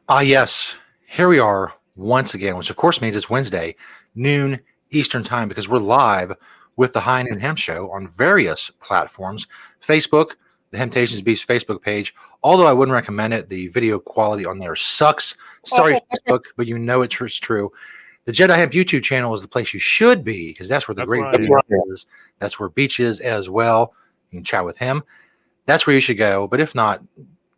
Yes, here we are once again, which of course means it's Wednesday, noon Eastern time, because we're live with the High Noon Hemp Show on various platforms. Facebook, the Temptations Beast Facebook page. Although I wouldn't recommend it, the video quality on there sucks. Sorry, Facebook, but you know it's true. The Jedi Hemp YouTube channel is the place you should be, because that's where the That's great where I video is. That's where Beach is as well. You can chat with him. That's where you should go. But if not,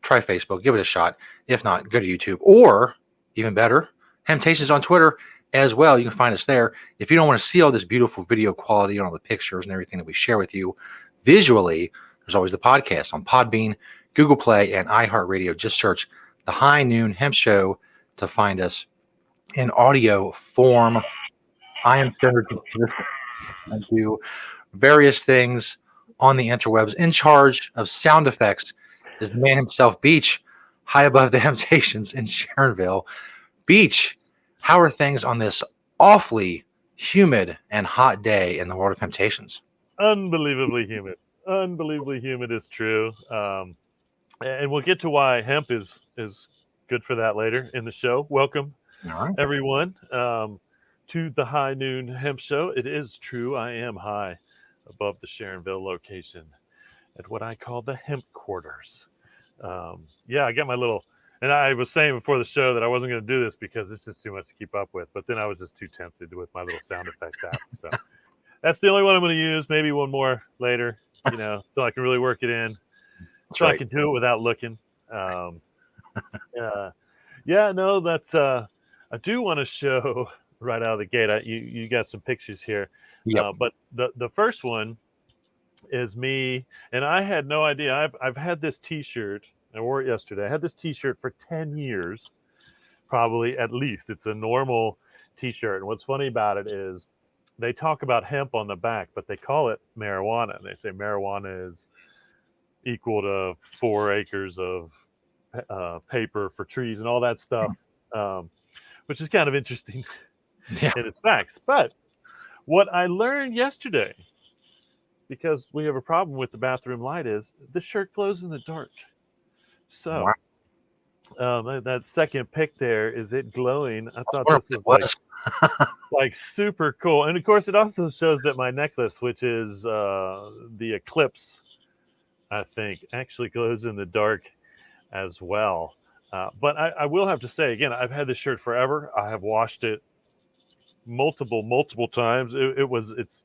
try Facebook, give it a shot. If not, go to YouTube, or even better, Temptations on Twitter as well. You can find us there. If you don't want to see all this beautiful video quality and all the pictures and everything that we share with you visually, there's always the podcast on Podbean, Google Play, and iHeartRadio. Just search the High Noon Hemp Show to find us in audio form. I am centered and do various things on the interwebs. In charge of sound effects is the man himself, Beach, high above the Temptations in Sharonville. Beach, how are things on this awfully humid and hot day in the world of Temptations? unbelievably humid. Unbelievably humid is true. And we'll get to why hemp is good for that later in the show. Welcome, All right. everyone, to the High Noon Hemp Show. It is true. I am high above the Sharonville location at what I call the hemp quarters. Yeah, I got my little, and I was saying before the show that I wasn't going to do this because it's just too much to keep up with. But then I was just too tempted with my little sound effects app. So that's the only one I'm going to use. Maybe one more later, so I can really work it in. That's So I right. can do it without looking. Yeah, no, that's. I do want to show right out of the gate. You got some pictures here, Yep. but the first one is me, and I had no idea. I've had this T-shirt. I wore it yesterday. I had this T-shirt for 10 years, probably at least. It's a normal T-shirt, and what's funny about it is they talk about hemp on the back, but they call it marijuana. And they say marijuana is equal to 4 acres of paper for trees and all that stuff, um, which is kind of interesting Yeah. in its facts. But what I learned yesterday, because we have a problem with the bathroom light, is the shirt glows in the dark. Wow. So that second pic there is it glowing. I thought Wonder this what it was like was. like super cool, and of course it also shows that my necklace, which is the eclipse, I think, actually glows in the dark as well. But I will have to say again, I've had this shirt forever. I have washed it multiple times. It's.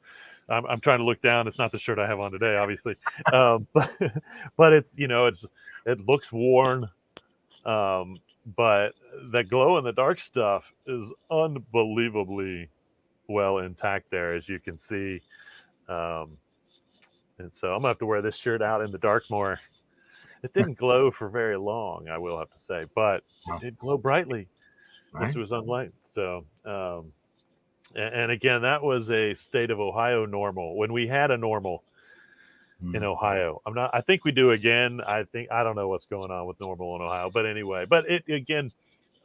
I'm trying to look down. It's not the shirt I have on today, obviously, but it looks worn. But the glow in the dark stuff is unbelievably well intact there, as you can see. Um, and so I'm gonna have to wear this shirt out in the dark more. It didn't glow for very long, I will have to say, but it did glow brightly once Right. it was unlit. So, and again, that was a state of Ohio normal when we had a normal in Ohio. I think we do again. I don't know what's going on with normal in Ohio, but anyway, but it again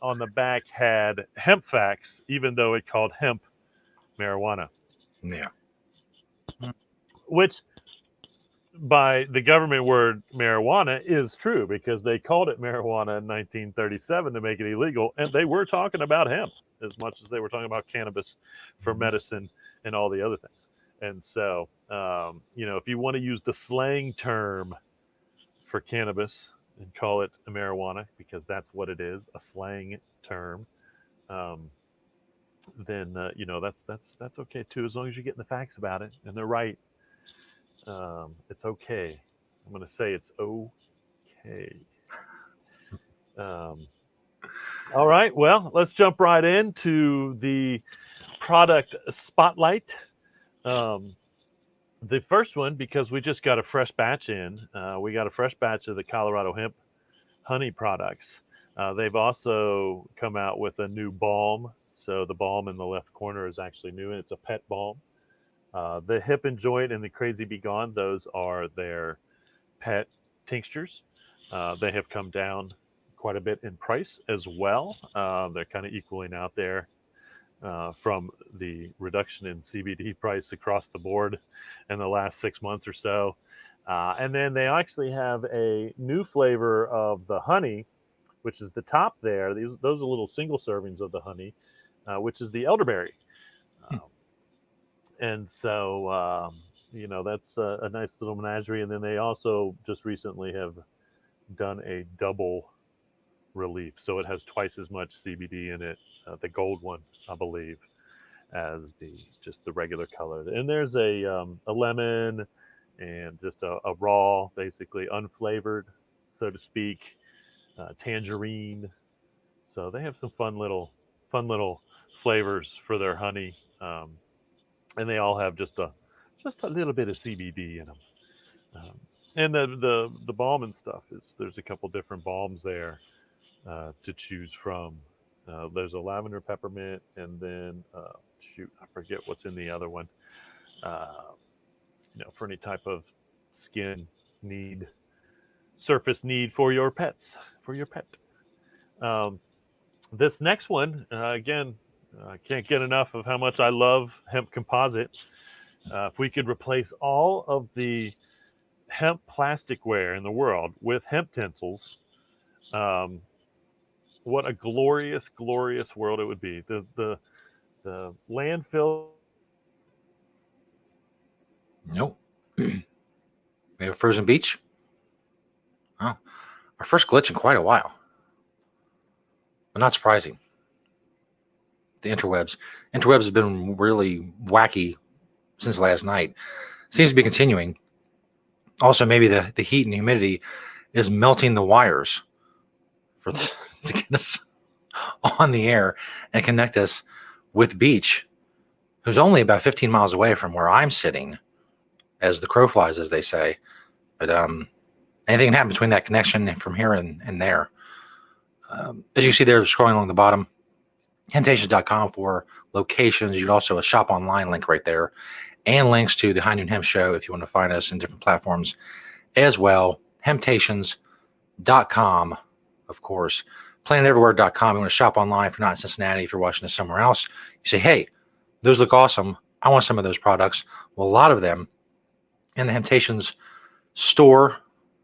on the back had hemp facts, even though it called hemp marijuana, Yeah. which by the government word marijuana is true because they called it marijuana in 1937 to make it illegal, and they were talking about hemp as much as they were talking about cannabis for medicine and all the other things. And so, if you want to use the slang term for cannabis and call it a marijuana because that's what it is, a slang term, um, then that's okay too, as long as you're getting the facts about it and they're right. It's okay. I'm going to say it's okay. Um, all right. Well, let's jump right into the product spotlight. Um, the first one, because we just got a fresh batch in, we got a fresh batch of the Colorado hemp honey products. They've also come out with a new balm. So the balm in the left corner is actually new, and it's a pet balm. The hip and joint and the crazy be gone, those are their pet tinctures. They have come down quite a bit in price as well. They're kind of equaling out there from the reduction in CBD price across the board in the last 6 months or so. And then they actually have a new flavor of the honey, which is the top there. Those are little single servings of the honey, which is the elderberry. Um, and so, that's a nice little menagerie. And then they also just recently have done a double relief. So it has twice as much CBD in it, the gold one, I believe, as the regular color. And there's a lemon and just a raw, basically unflavored, so to speak, tangerine. So they have some fun little flavors for their honey, and they all have just a little bit of CBD in them. And the balm and stuff is there's a couple different balms there to choose from. There's a lavender peppermint, and then shoot, I forget what's in the other one. Uh, for any type of skin need, surface need for your pets, for your pet. Um, this next one, again, I can't get enough of how much I love hemp composite. If we could replace all of the hemp plasticware in the world with hemp tinsels, um, what a glorious, glorious world it would be. The landfill. Nope. We have a frozen beach. Oh, our first glitch in quite a while, but not surprising. The interwebs have been really wacky since last night. Seems to be continuing. Also, maybe the heat and humidity is melting the wires to get us on the air and connect us with Beach, who's only about 15 miles away from where I'm sitting, as the crow flies, as they say. But anything can happen between that connection from here and there. As you see there, scrolling along the bottom, Temptations.com for locations. You can also a shop online link right there, and links to the High Noon Hemp Show if you want to find us in different platforms as well. Temptations.com, of course. PlanetEverywhere.com. You want to shop online if you're not in Cincinnati. If you're watching this somewhere else, you say, hey, those look awesome. I want some of those products. Well, a lot of them in the Temptations store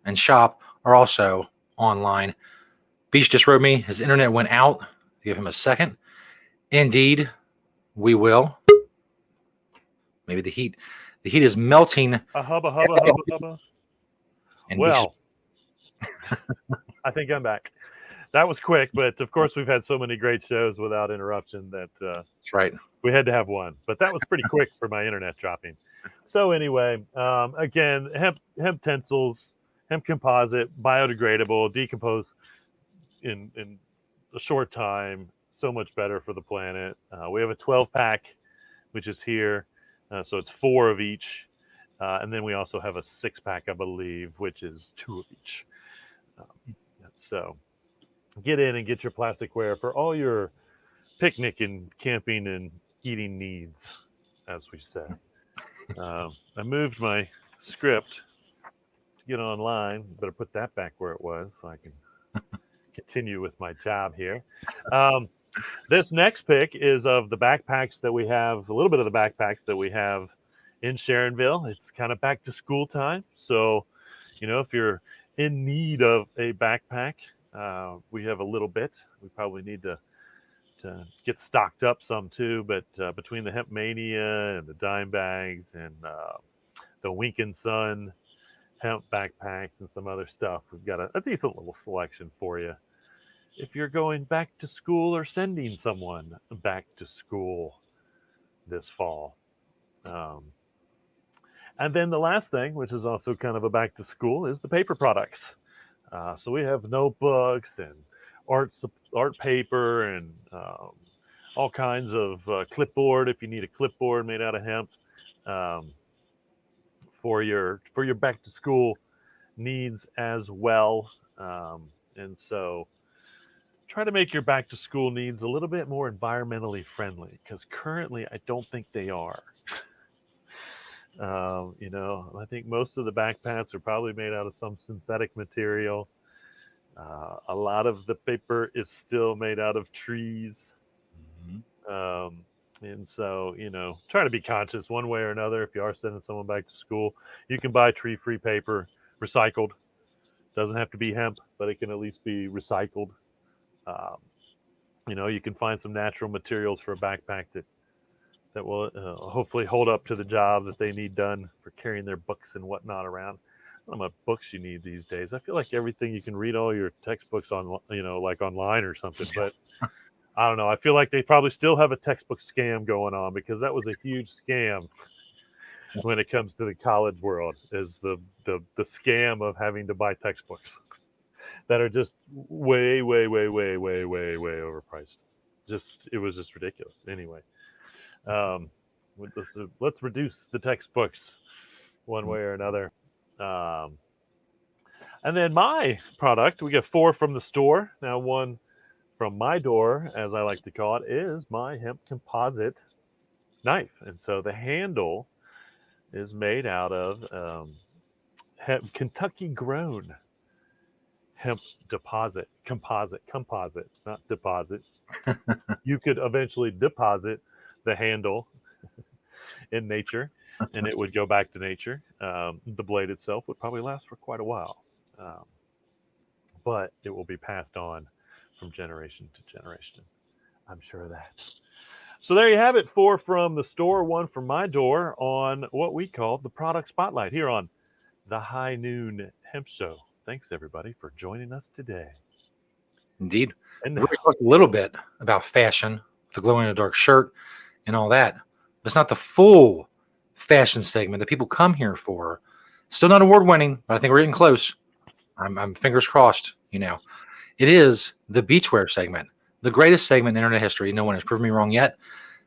and shop are also online. Beach just wrote me his internet went out. Give him a second. Indeed, we will. Maybe the heat is melting. A hubba, hubba, hubba, hubba. And Well, I think I'm back. That was quick, but of course we've had so many great shows without interruption that that's right. We had to have one. But that was pretty quick for my internet dropping. So anyway, again, hemp tinsels, hemp composite, biodegradable, decompose in a short time. So much better for the planet. We have a 12-pack, which is here. So it's 4 of each. And then we also have a 6-pack, I believe, which is 2 of each. So get in and get your plasticware for all your picnicking, camping, and eating needs, as we say. I moved my script to get online. Better put that back where it was so I can continue with my job here. This next pick is of the backpacks that we have, a little bit of the backpacks that we have in Sharonville. It's kind of back to school time. So, if you're in need of a backpack, we have a little bit. We probably need to get stocked up some too. But between the Hemp Mania and the Dime Bags and the Wink and Sun hemp backpacks and some other stuff, we've got a decent little selection for you if you're going back to school or sending someone back to school this fall. And then the last thing, which is also kind of a back to school, is the paper products. So we have notebooks and art paper and all kinds of clipboard if you need a clipboard made out of hemp for your back to school needs as well. And so try to make your back to school needs a little bit more environmentally friendly, because currently I don't think they are. I think most of the backpacks are probably made out of some synthetic material. A lot of the paper is still made out of trees. Mm-hmm. And so, try to be conscious one way or another. If you are sending someone back to school, you can buy tree-free paper, recycled. Doesn't have to be hemp, but it can at least be recycled. Um, you can find some natural materials for a backpack that will hopefully hold up to the job that they need done for carrying their books and whatnot around. I don't know what books you need these days. I feel like everything you can read all your textbooks on, like online or something. But I don't know. I feel like they probably still have a textbook scam going on, because that was a huge scam when it comes to the college world, is the scam of having to buy textbooks that are just way, way, way, way, way, way, way overpriced. It was just ridiculous. Anyway, um, let's reduce the textbooks one way or another. Um, and then my product, we get 4 from the store. Now, one from my door, as I like to call it, is my hemp composite knife. And so the handle is made out of Kentucky grown hemp composite, not deposit. You could eventually deposit the handle in nature, and it would go back to nature. The blade itself would probably last for quite a while, but it will be passed on from generation to generation. I'm sure of that. So there you have it. 4 from the store, 1 from my door, on what we call the product spotlight here on the High Noon Hemp Show. Thanks, everybody, for joining us today. Indeed. And We already talked a little bit about fashion, the glow in the dark shirt, and all that. But it's not the full fashion segment that people come here for. Still not award winning, but I think we're getting close. I'm fingers crossed. It is the beachwear segment, the greatest segment in internet history. No one has proven me wrong yet.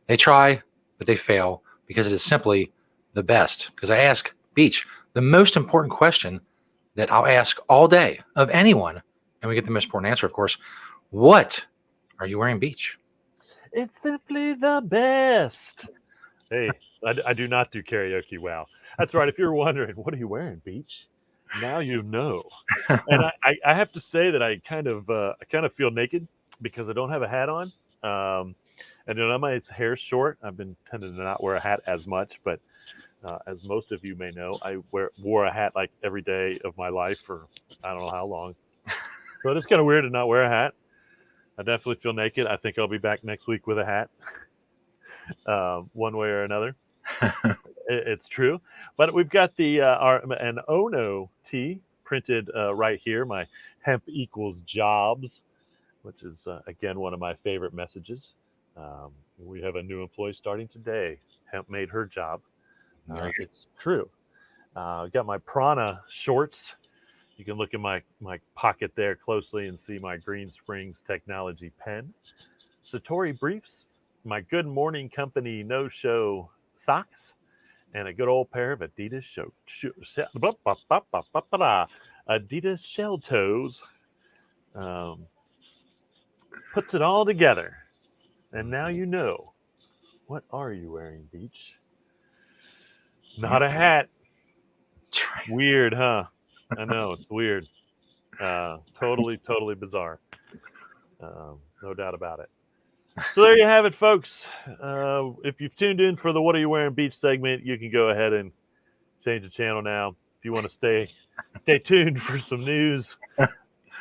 They try, but they fail, because it is simply the best. Because I ask Beach the most important question that I'll ask all day of anyone, and we get the most important answer, of course. What are you wearing, Beach? it's simply the best. Hey, I do not do karaoke. Wow. That's right. If you're wondering, what are you wearing, Beach? Now you know. And I have to say that I kind of feel naked because I don't have a hat on. And my hair's short. I've been tending to not wear a hat as much, but as most of you may know, I wore a hat like every day of my life for I don't know how long. So it's kind of weird to not wear a hat. I definitely feel naked. I think I'll be back next week with a hat, one way or another. It's true. But we've got an Ono tee printed right here. My hemp equals jobs, which is again one of my favorite messages. We have a new employee starting today. Hemp made her job. It's true. I've got my Prana shorts. You can look in my pocket there closely and see my Green Springs Technology pen. Satori briefs, my Good Morning Company no-show socks, and a good old pair of Adidas Adidas shell toes. Puts it all together. And now you know. What are you wearing, Beach? Not a hat. Weird, huh? I know, it's weird. Totally bizarre. No doubt about it. So there you have it, folks. If you've tuned in for the What Are You Wearing Beach segment, you can go ahead and change the channel now. If you want to stay tuned for some news,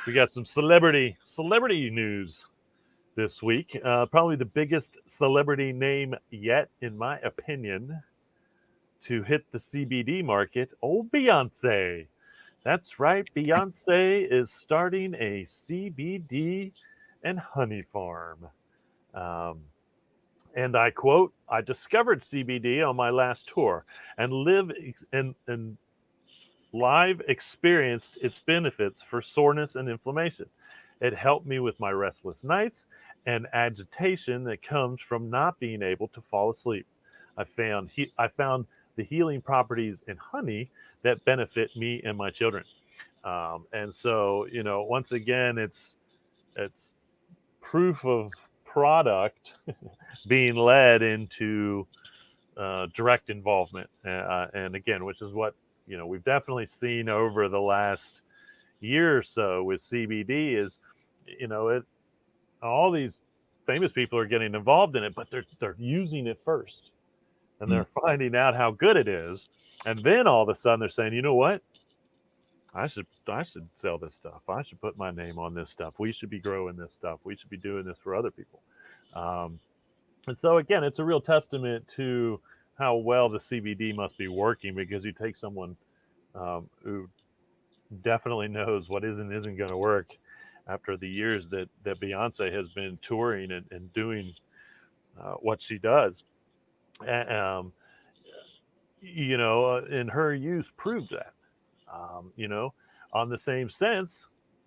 we got some celebrity news this week. Probably the biggest celebrity name yet, in my opinion, to hit the CBD market. Old Beyonce. That's right. Beyonce is starting a CBD and honey farm. And I quote, I discovered CBD on my last tour and live experienced its benefits for soreness and inflammation. It helped me with my restless nights and agitation that comes from not being able to fall asleep. I found the healing properties in honey that benefit me and my children. And so, once again, it's proof of product being led into direct involvement. And again, which is what, we've definitely seen over the last year or so with CBD is, all these famous people are getting involved in it, but they're using it first. And they're finding out how good it is. And then all of a sudden they're saying, you know what? I should sell this stuff. I should put my name on this stuff. We should be growing this stuff. We should be doing this for other people. Um, and so again, it's a real testament to how well the CBD must be working, because you take someone who definitely knows what is and isn't going to work after the years that Beyonce has been touring and doing what she does. And, and her use proved that. On the same sense,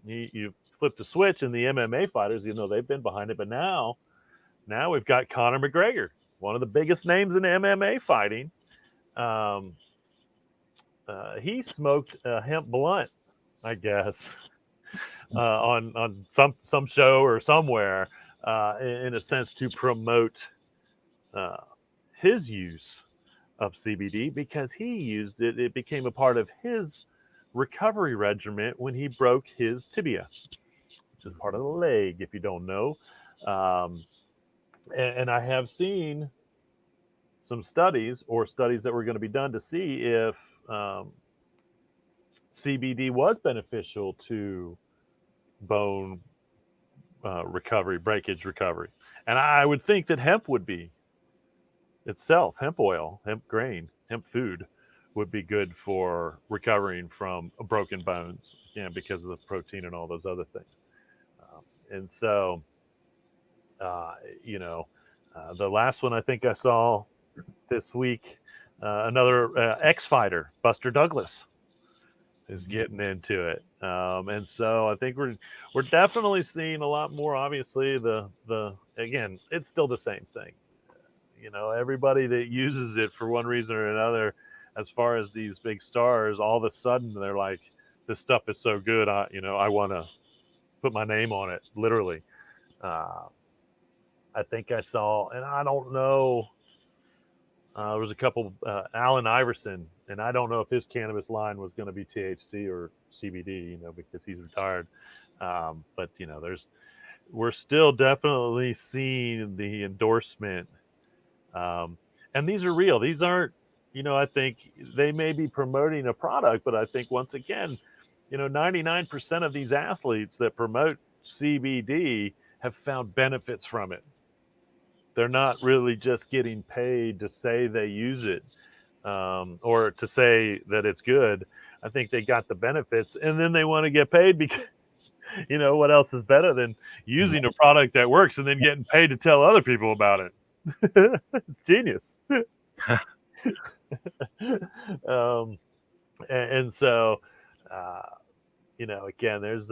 you flip the switch, and the MMA fighters, they've been behind it, but now we've got Conor McGregor, one of the biggest names in MMA fighting. Um, he smoked a hemp blunt, I guess, on some show or somewhere, in a sense to promote uh, his use of CBD, because he used it. It became a part of his recovery regimen when he broke his tibia, which is part of the leg, if you don't know. Um, and I have seen some studies, or studies that were going to be done, to see if CBD was beneficial to bone recovery, breakage recovery. And I would think that hemp would be itself, hemp oil, hemp grain, hemp food would be good for recovering from broken bones, because of the protein and all those other things. And so, uh, you know, the last one I think I saw this week, another X fighter, Buster Douglas, is getting into it, and so I think we're definitely seeing a lot more. Obviously, the again, it's still the same thing. Everybody that uses it for one reason or another, as far as these big stars, all of a sudden they're like, this stuff is so good, I want to put my name on it, literally. uh, I think I saw, and I don't know, there was a couple, Allen Iverson, and I don't know if his cannabis line was going to be THC or CBD, because he's retired. But we're still definitely seeing the endorsement. And these are real. These aren't, I think they may be promoting a product, but I think once again, 99% of these athletes that promote CBD have found benefits from it. They're not really just getting paid to say they use it, or to say that it's good. I think they got the benefits, and then they want to get paid, because what else is better than using a product that works and then getting paid to tell other people about it? It's genius. um, and so, uh, again, there's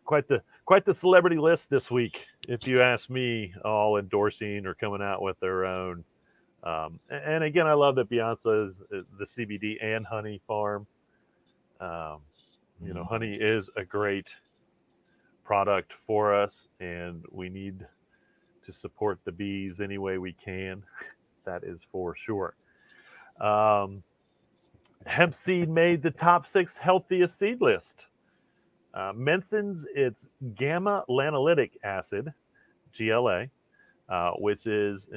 quite the celebrity list this week, if you ask me, all endorsing or coming out with their own. And again, I love that Beyonce is the CBD and honey farm. Um, honey is a great product for us, and we need to support the bees any way we can. That is for sure. Um, hemp seed made the top 6 healthiest seed list. Mentions its gamma lanolinic acid, GLA, which is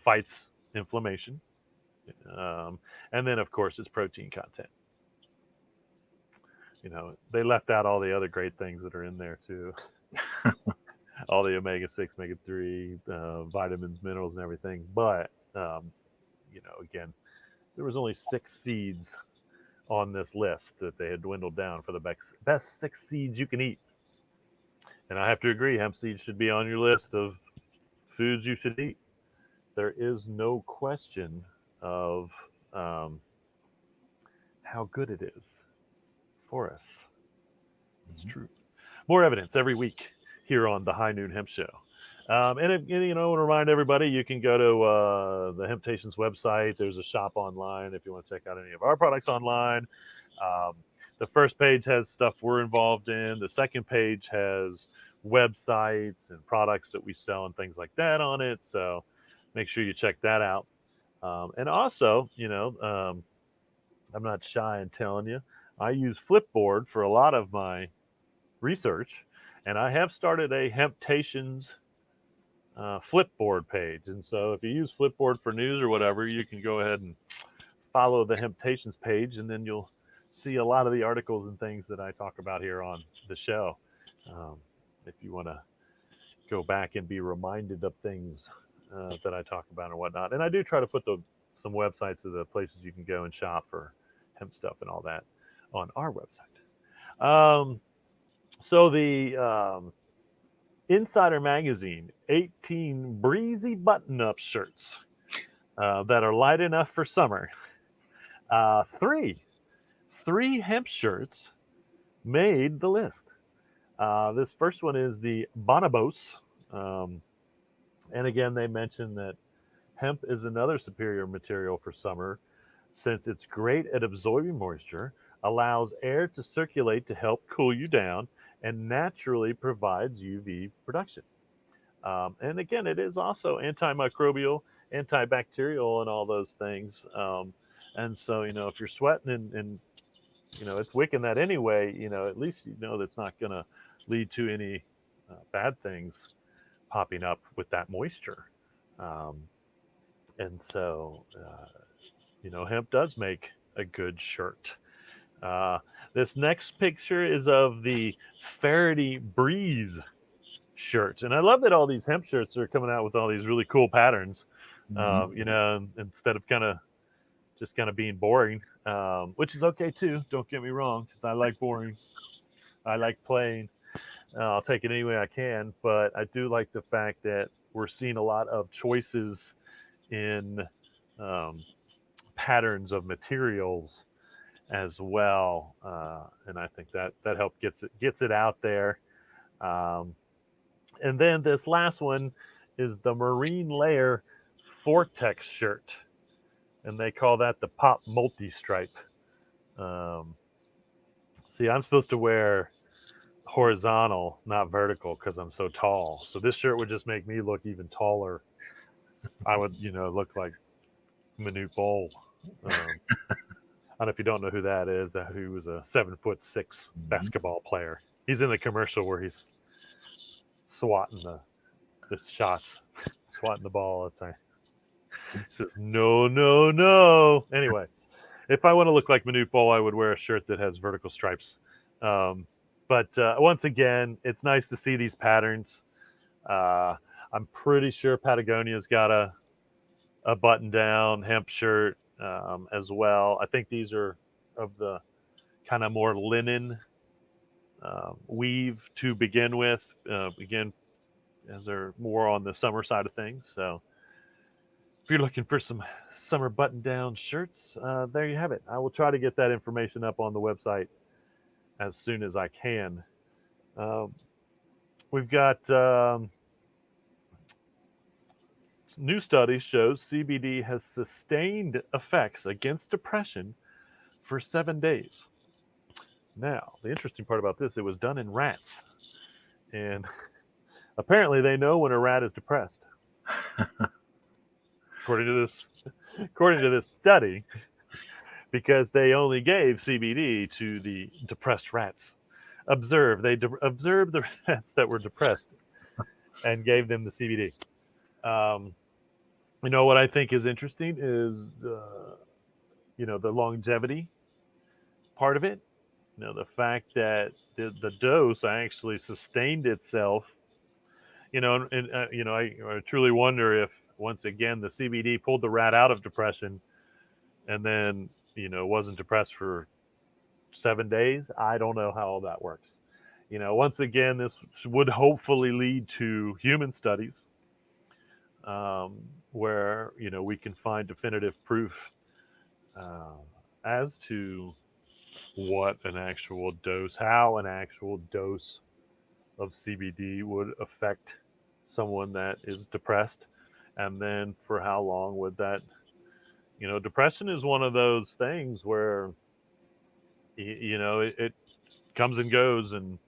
fights inflammation, and then of course its protein content. They left out all the other great things that are in there too. All the omega-6, omega-3, vitamins, minerals, and everything. But again, there was only 6 seeds on this list that they had dwindled down for the best 6 seeds you can eat. And I have to agree, hemp seeds should be on your list of foods you should eat. There is no question of how good it is for us. It's true. More evidence every week here on the High Noon Hemp Show. And I want to remind everybody, you can go to the Hemptations website. There's a shop online if you want to check out any of our products online. The first page has stuff we're involved in. The second page has websites and products that we sell and things like that on it. So make sure you check that out. And also, I'm not shy in telling you, I use Flipboard for a lot of my research, and I have started a Hemptations Flipboard page. And so if you use Flipboard for news or whatever, you can go ahead and follow the Hemptations page, and then you'll see a lot of the articles and things that I talk about here on the show. Um, if you want to go back and be reminded of things that I talk about and whatnot. And I do try to put some websites of the places you can go and shop for hemp stuff and all that on our website. So the Insider Magazine 18 breezy button-up shirts that are light enough for summer. Three hemp shirts made the list. This first one is the Bonobos. And again, they mentioned that hemp is another superior material for summer since it's great at absorbing moisture, allows air to circulate to help cool you down, and naturally provides UV production. And again, it is also antimicrobial, antibacterial, and all those things. And so, if you're sweating and it's wicking that anyway, at least that's not going to lead to any bad things popping up with that moisture. Um, and so, hemp does make a good shirt. Uh, this next picture is of the Faraday Breeze shirt, and I love that all these hemp shirts are coming out with all these really cool patterns. Instead of just kind of being boring, which is okay too. Don't get me wrong, because I like boring. I like playing. I'll take it any way I can, but I do like the fact that we're seeing a lot of choices in um, patterns of materials as well, and I think that help gets it out there. Um, and then this last one is the Marine Layer Vortex shirt, and they call that the Pop Multi Stripe. Um, see, I'm supposed to wear horizontal, not vertical, because I'm so tall. So this shirt would just make me look even taller. I would, look like Manute Bol. I don't know if you don't know who that is. Who was a 7'6" basketball player. He's in the commercial where he's swatting the shots, swatting the ball all the time. He says, "No, no, no." Anyway, if I want to look like Manute Bol, I would wear a shirt that has vertical stripes. But once again, it's nice to see these patterns. I'm pretty sure Patagonia's got a button-down hemp shirt as well. I think these are of the kind of more linen weave to begin with. Again, as they're more on the summer side of things. So if you're looking for some summer button-down shirts, there you have it. I will try to get that information up on the website as soon as I can. We've got new studies shows CBD has sustained effects against depression for 7 days. Now, the interesting part about this, it was done in rats. And apparently they know when a rat is depressed. according to this study, because they only gave CBD to the depressed rats. Observed the rats that were depressed and gave them the CBD. What I think is interesting is the longevity part of it. The fact that the dose actually sustained itself. I truly wonder if once again the CBD pulled the rat out of depression, and then wasn't depressed for 7 days. I don't know how all that works. Once again, this would hopefully lead to human studies where we can find definitive proof as to how an actual dose of CBD would affect someone that is depressed, and then for how long would that. Depression is one of those things where it comes and goes, and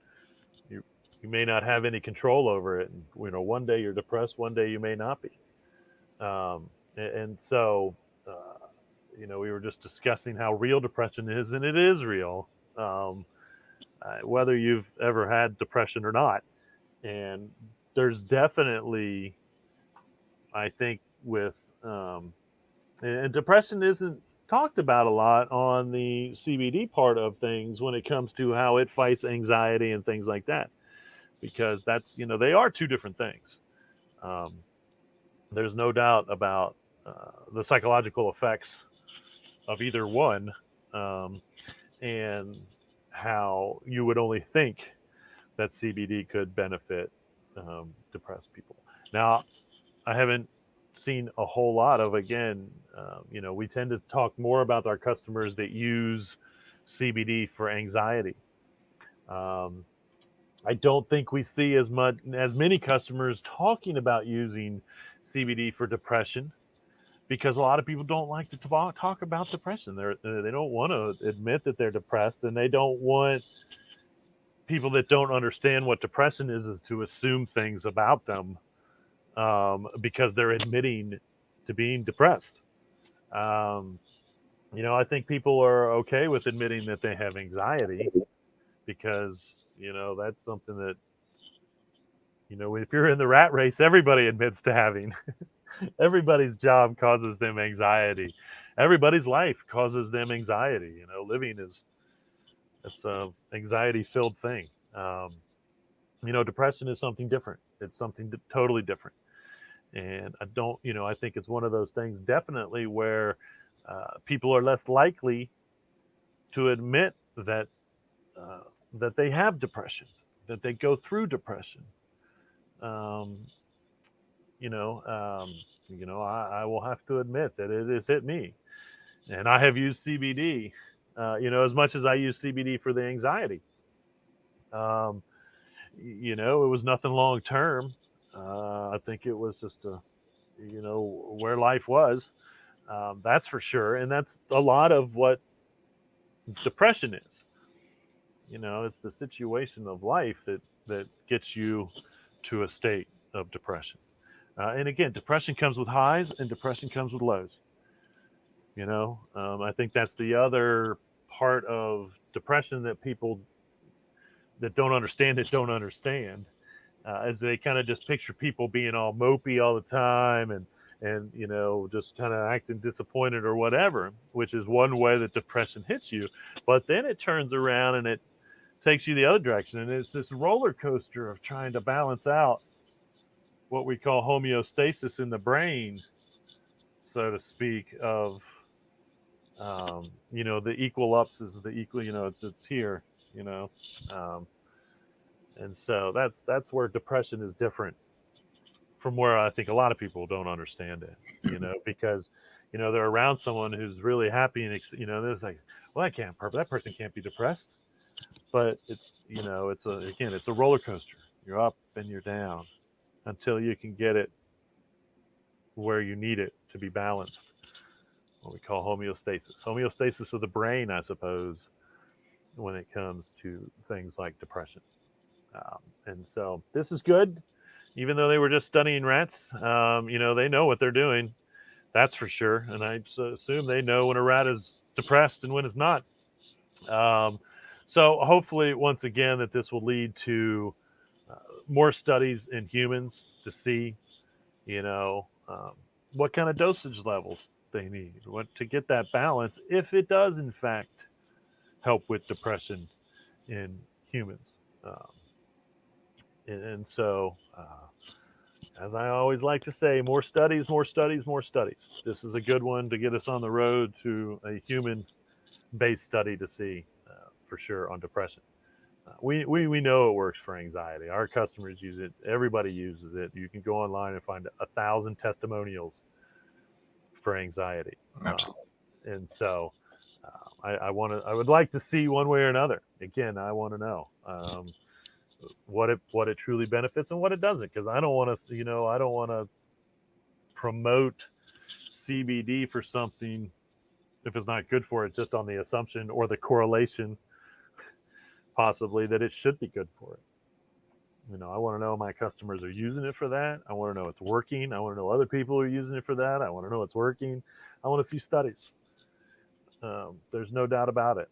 you may not have any control over it. And one day you're depressed, one day you may not be. And so, we were just discussing how real depression is, and it is real, whether you've ever had depression or not. And there's definitely, I think, with and depression isn't talked about a lot on the CBD part of things when it comes to how it fights anxiety and things like that, because that's, they are two different things. Um, there's no doubt about the psychological effects of either one, um, and how you would only think that CBD could benefit depressed people. Now, I haven't seen a whole lot of, again, we tend to talk more about our customers that use CBD for anxiety. Um, I don't think we see as many customers talking about using CBD for depression, because a lot of people don't like to talk about depression. They don't want to admit that they're depressed, and they don't want people that don't understand what depression is to assume things about them, because they're admitting to being depressed. Um, I think people are okay with admitting that they have anxiety, because that's something that, if you're in the rat race, everybody admits to having. Everybody's job causes them anxiety. Everybody's life causes them anxiety. Living is, it's a anxiety filled thing. Depression is something different. It's something totally different. And I don't, I think it's one of those things definitely where people are less likely to admit uh, that they have depression, that they go through depression. Um, you know, um, I will have to admit that it has hit me, and I have used CBD. As much as I use CBD for the anxiety, um, it was nothing long term. I think it was just where life was. That's for sure, and that's a lot of what depression is. It's the situation of life that gets you to a state of depression. And again, depression comes with highs and depression comes with lows. I think that's the other part of depression that people that don't understand, as they kind of just picture people being all mopey all the time, and just kind of acting disappointed or whatever, which is one way that depression hits you. But then it turns around and it takes you the other direction, and it's this roller coaster of trying to balance out what we call homeostasis in the brain, so to speak, of the equal ups is the equal, it's here, you know um, and so that's where depression is different from where I think a lot of people don't understand it, because they're around someone who's really happy, and there's like, well, that person can't be depressed. But it's, it's a roller coaster. You're up and you're down until you can get it where you need it to be balanced, what we call homeostasis of the brain, I suppose, when it comes to things like depression. And so this is good, even though they were just studying rats. They know what they're doing, that's for sure. And I assume they know when a rat is depressed and when it's not. Um, so hopefully, once again, that this will lead to uh, more studies in humans to see, you know, um, what kind of dosage levels they need, what to get that balance, if it does in fact help with depression in humans. Um, and so, as I always like to say, more studies, more studies, more studies. This is a good one to get us on the road to a human-based study to see, for sure, on depression. We know it works for anxiety. Our customers use it. Everybody uses it. You can go online and find 1,000 testimonials for anxiety. Absolutely. And so, I would like to see one way or another. Again, I want to know what it truly benefits and what it doesn't, because I don't want to promote CBD for something if it's not good for it, just on the assumption or the correlation possibly that it should be good for it. I want to know my customers are using it for that. I want to know it's working. I want to know other people are using it for that. I want to know it's working. I want to see studies. There's no doubt about it,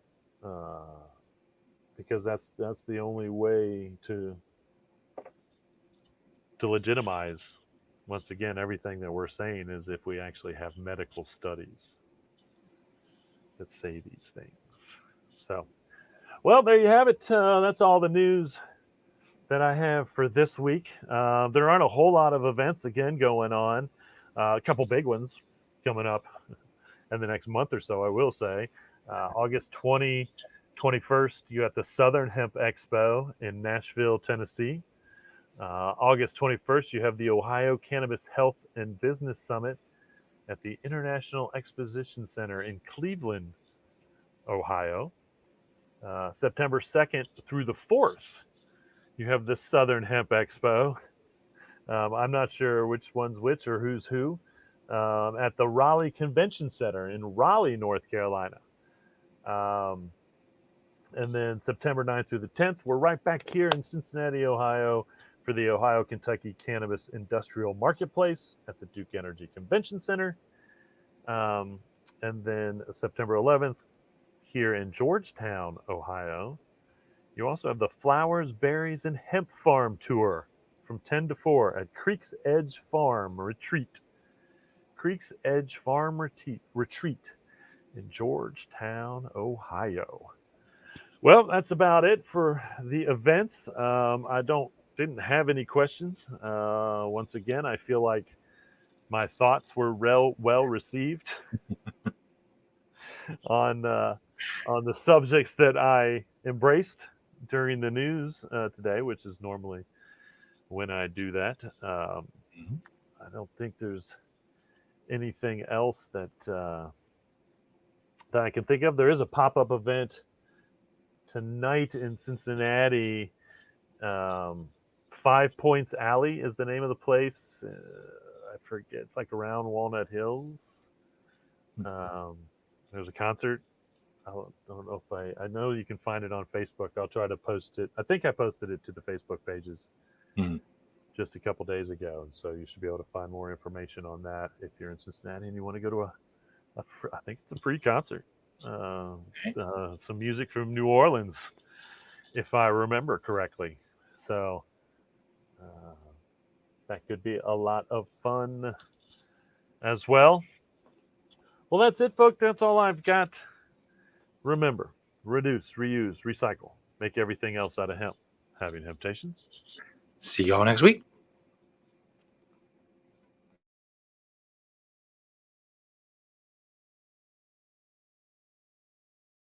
because that's the only way to legitimize, once again, everything that we're saying, is if we actually have medical studies. that say these things. So, well, there you have it. That's all the news that I have for this week. There aren't a whole lot of events again going on. A couple big ones coming up in the next month or so, I will say. August 21st, you got the Southern Hemp Expo in Nashville, Tennessee. August 21st, you have the Ohio Cannabis Health and Business Summit at the International Exposition Center in Cleveland, Ohio. September 2nd through the 4th, you have the Southern Hemp Expo. I'm not sure which one's which or who's who. At the Raleigh Convention Center in Raleigh, North Carolina. And then September 9th through the 10th, we're right back here in Cincinnati, Ohio for the Ohio Kentucky Cannabis Industrial Marketplace at the Duke Energy Convention Center. And then September 11th here in Georgetown, Ohio. You also have the Flowers, Berries, and Hemp Farm Tour from 10 to 4 at Creek's Edge Farm Retreat. Creek's Edge Farm Retreat in Georgetown, Ohio. Well, that's about it for the events. I didn't have any questions. Once again, I feel like my thoughts were well received on the subjects that I embraced during the news today, which is normally when I do that. I don't think there's anything else that I can think of. There is a pop-up event tonight in Cincinnati. 5 Points Alley is the name of the place. I forget. It's like around Walnut Hills. There's a concert. I don't know if I know you can find it on Facebook. I'll try to post it. I think I posted it to the Facebook pages just a couple days ago, and so you should be able to find more information on that if you're in Cincinnati and you want to go to I think it's a free concert. Some music from New Orleans, if I remember correctly. So that could be a lot of fun as well. Well, that's it, folks. That's all I've got. Remember, reduce, reuse, recycle. Make everything else out of hemp. Having Hemptations. See y'all next week.